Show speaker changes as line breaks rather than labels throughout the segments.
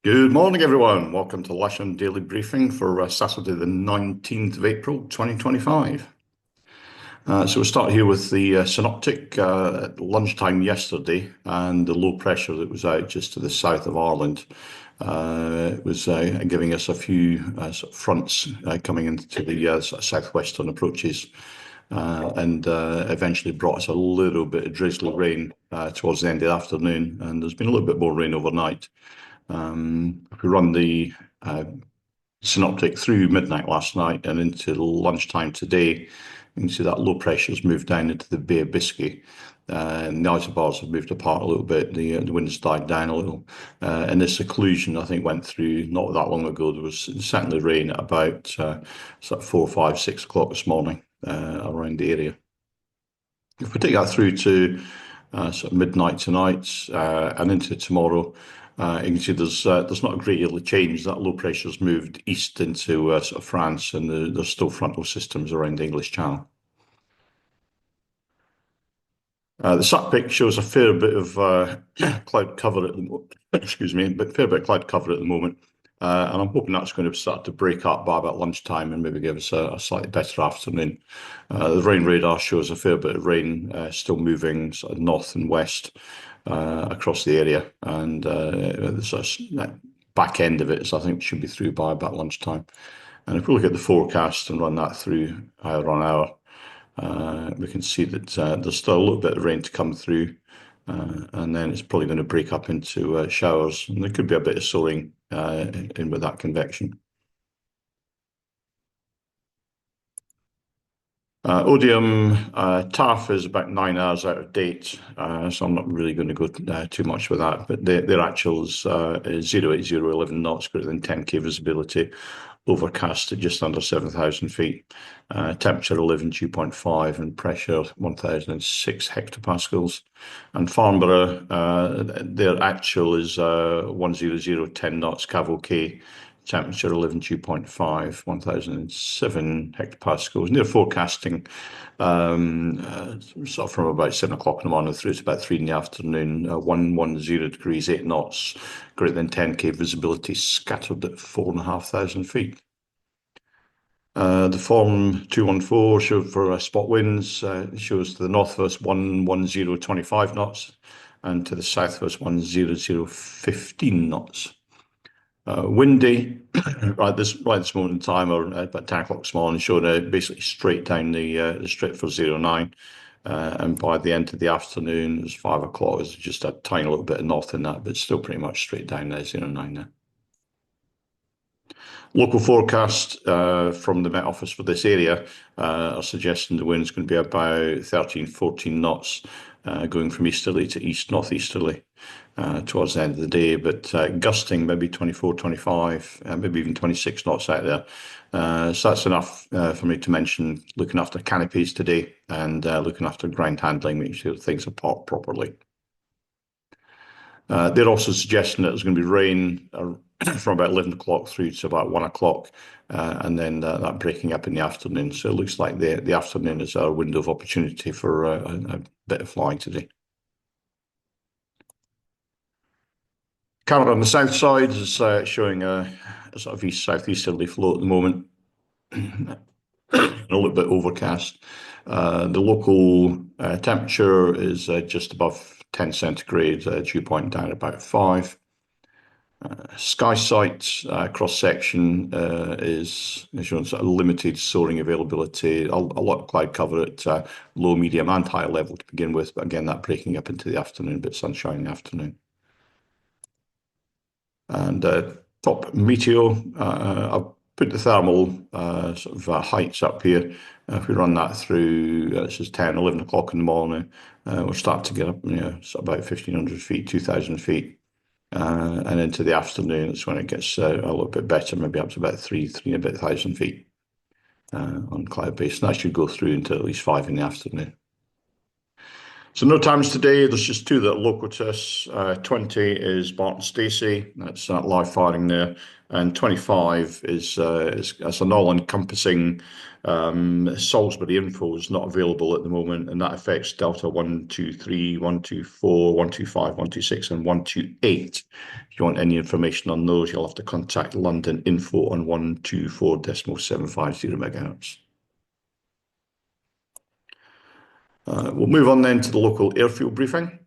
Good morning, everyone. Welcome to Lasham Daily Briefing for Saturday, the 19th of April, 2025. So we'll start here with the synoptic at lunchtime yesterday and the low pressure that was out just to the south of Ireland. It was giving us a few sort of fronts coming into the sort of southwestern approaches and eventually brought us a little bit of drizzly rain towards the end of the afternoon. And there's been a little bit more rain overnight. If we run the synoptic through midnight last night and into lunchtime today, you can see that low pressure's moved down into the Bay of Biscay. And the isobars have moved apart a little bit. The wind's died down a little. And this occlusion, I think, went through not that long ago. There was certainly rain at about sort of 4, 5, 6 o'clock this morning around the area. If we take that through to sort of midnight tonight and into tomorrow, you can see there's not a great deal of change. That low pressure's moved east into sort of France, and there's still frontal systems around the English Channel. The sat pic shows a fair bit of cloud cover at the moment. Excuse me, but fair bit of cloud cover at the moment, and I'm hoping that's going to start to break up by about lunchtime and maybe give us a slightly better afternoon. The rain radar shows a fair bit of rain still moving sort of north and west across the area, and the sort of back end of it, so I think it should be through by about lunchtime. And if we look at the forecast and run that through hour on hour, we can see that there's still a little bit of rain to come through, and then it's probably going to break up into showers, and there could be a bit of soaring in with that convection. Odium TARF is about 9 hours out of date, so I'm not really going to go too much with that. But their actuals is 08011 knots, greater than 10k visibility, overcast at just under 7,000 feet, temperature 11.5 and pressure 1,006 hectopascals. And Farnborough, their actual is 10010 knots, cavalcade, temperature 11.5, 1,007 hectopascals. And they're forecasting sort of from about 7 o'clock in the morning through to about 3 in the afternoon, 110 degrees, 8 knots, greater than 10k visibility, scattered at 4,500 feet. The form 214 showed for spot winds, shows to the north of us 11025 knots and to the south of us 10015 knots. Windy right this moment in time, or about 10 o'clock this morning, showed basically straight down the straight for 09. And by the end of the afternoon, it was 5 o'clock. There's just a tiny little bit of north in that, but still pretty much straight down there, 09 there. Local forecast from the Met Office for this area are suggesting the wind's going to be about 13, 14 knots, going from easterly to east-northeasterly towards the end of the day, but gusting maybe 24, 25, maybe even 26 knots out there. So that's enough for me to mention looking after canopies today and looking after ground handling, making sure things are parked properly. They're also suggesting that there's going to be rain from about 11 o'clock through to about 1 o'clock, and then that breaking up in the afternoon. So it looks like the afternoon is a window of opportunity for a bit of flying today. Camera on the south side is showing a sort of east-southeasterly flow at the moment, a little bit overcast. The local temperature is just above 10 centigrade, dew point down about 5. Sky sight cross section is showing sort of limited soaring availability, a lot of cloud cover at low, medium, and high level to begin with, but again that breaking up into the afternoon, but sunshine in the afternoon. And top meteo, I've put the thermal sort of heights up here. If we run that through, this is 10, 11 o'clock in the morning, we'll start to get up, sort of about 1,500 feet, 2,000 feet. And into the afternoon, it's when it gets a little bit better, maybe up to about 3 and a bit thousand feet on cloud base. And that should go through until at least 5 in the afternoon. So no times today. There's just two that are local to us. 20 is Barton Stacey. That's live firing there, and 25 is as an all-encompassing Salisbury info is not available at the moment, and that affects Delta 123, 124, 125, 126, and 128. If you want any information on those, you'll have to contact London Info on 124.750 megahertz. We'll move on then to the local airfield briefing.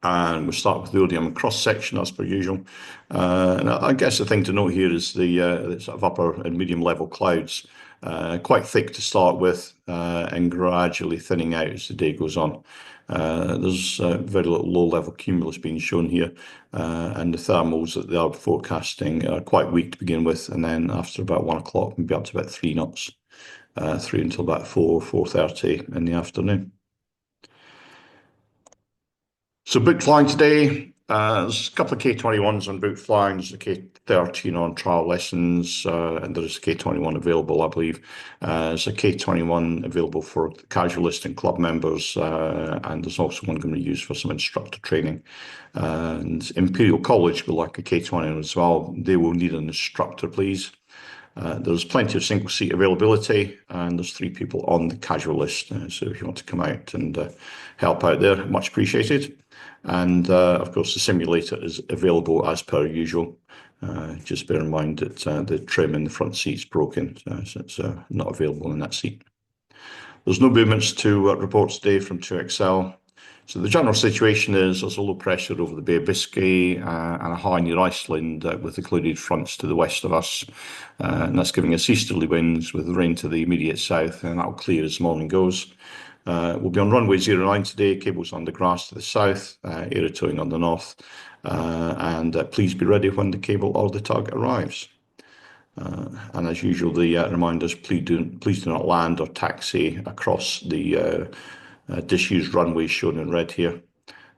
And we'll start with the ODM cross section as per usual. And I guess the thing to note here is the sort of upper and medium level clouds, quite thick to start with, and gradually thinning out as the day goes on. There's very little low level cumulus being shown here, and the thermals that they are forecasting are quite weak to begin with, and then after about 1 o'clock, maybe up to about 3 knots, through until about 4:30 in the afternoon. So booked flying today, there's a couple of K21s on booked flying. There's a K13 on trial lessons, and there's a K21 available, I believe. There's a K21 available for casualist and club members, and there's also one going to be used for some instructor training. And Imperial College will like a K20 as well. They will need an instructor, please. There's plenty of single seat availability, and there's 3 people on the casual list. So if you want to come out and help out there, much appreciated. And of course, the simulator is available as per usual. Just bear in mind that the trim in the front seat is broken, so it's not available in that seat. There's no movements to report today from 2XL. So the general situation is there's a low pressure over the Bay of Biscay and a high near Iceland with the clouded fronts to the west of us. And that's giving us easterly winds with rain to the immediate south, and that'll clear as morning goes. We'll be on runway 09 today, cables on the grass to the south, aero towing on the north, and please be ready when the cable or the target arrives. And as usual, the reminders, please do not land or taxi across the disused runways shown in red here.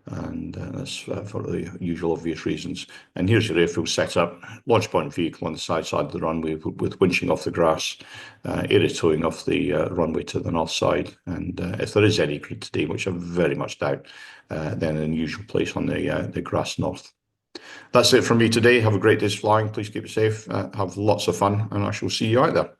And that's for the usual obvious reasons. And here's your airfield setup. Launch point vehicle on the side of the runway with winching off the grass, aero towing off the runway to the north side. And if there is any grid today, which I very much doubt, then an unusual place on the grass north. That's it from me today. Have a great day's flying. Please keep it safe. Have lots of fun, and I shall see you out there.